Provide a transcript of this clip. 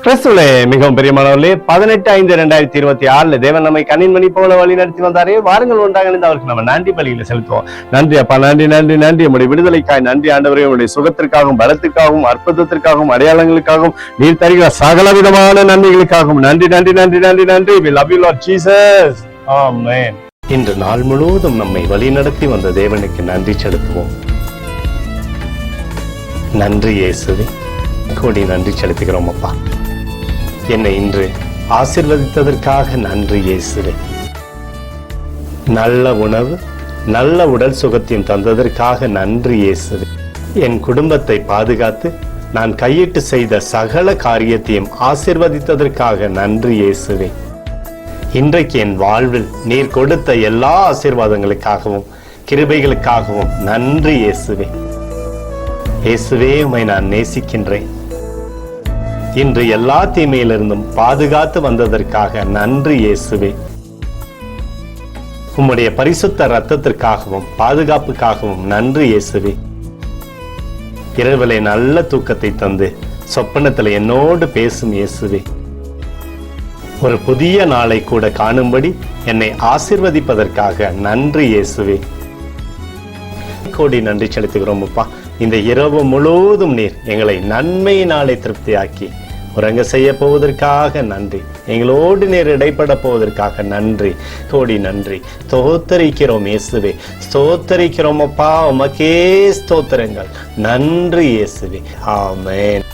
கிறிஸ்துவிலே மிகவும் பிரியமானவர்களே, 18/5/2026 தேவன் நம்மை கண்ணின்மணி போல வழி நடத்தி வந்தாரே. வாருங்கள் ஒன்றாக இணைந்து அவருக்கு நம்ம நன்றி பலியில செலுத்துவோம். நன்றி அப்பா, நன்றி நன்றி நன்றி. உங்களுடைய விடுதலைக்காய் நன்றி ஆண்டவரே. உங்களுடைய சுகத்திற்காகவும், பலத்திற்காகவும், அற்புதத்திற்காகவும், அடையாளங்களுக்காகவும், நீர் தருகிற சகல விதமான நன்மைகளுக்காகவும் நன்றி நன்றி நன்றி நன்றி நன்றி. We love you Lord Jesus. Amen. இன்று நாள் முழுவதும் நம்மை வழி நடத்தி வந்த தேவனுக்கு நன்றி செலுத்துவோம். நன்றி இயேசுவே, கோடி நன்றி செலுத்துகிறோம் அப்பா. என்னை இன்று ஆசீர்வதித்ததற்காக நன்றி இயேசுவே. நல்ல உணவு, நல்ல உடல் சுகத்தையும் தந்ததற்காக நன்றி இயேசுவே. என் குடும்பத்தை பாதுகாத்து நான் கையிட்டு செய்த சகல காரியத்தையும் ஆசீர்வதித்ததற்காக நன்றி இயேசுவே. இன்றைக்கு என் வாழ்வில் நீர் கொடுத்த எல்லா ஆசீர்வாதங்களுக்காகவும் கிருபைகளுக்காகவும் நன்றி இயேசுவே. இயேசுவே, உம்மை நான் நேசிக்கின்றேன். இன்று எல்லா தீமையிலிருந்தும் பாதுகாத்து வந்ததற்காக நன்றி இயேசுவே. உம்முடைய பரிசுத்த இரத்தத்திற்காகவும் பாதுகாப்புக்காகவும் நன்றி இயேசுவே. இரவிலே நல்ல தூக்கத்தை தந்து சொப்பனத்தில் என்னோடு பேசும் இயேசுவே. ஒரு புதிய நாளை கூட காணும்படி என்னை ஆசீர்வதிப்பதற்காக நன்றி இயேசுவே. கோடி நன்றி செலுத்துகிறோம் அப்பா. இந்த இரவு முழுவதும் நீர் எங்களை நன்மையினாலே திருப்தியாக்கி உறங்க செய்ய போவதற்காக நன்றி. எங்களோடு நீர் இடைப்பட போவதற்காக நன்றி, கோடி நன்றி. ஸ்தோத்தரிக்கிறோம் இயேசுவே, ஸ்தோத்தரிக்கிறோம் அப்பா. உமக்கே ஸ்தோத்திரங்கள். நன்றி இயேசுவே. ஆமென்.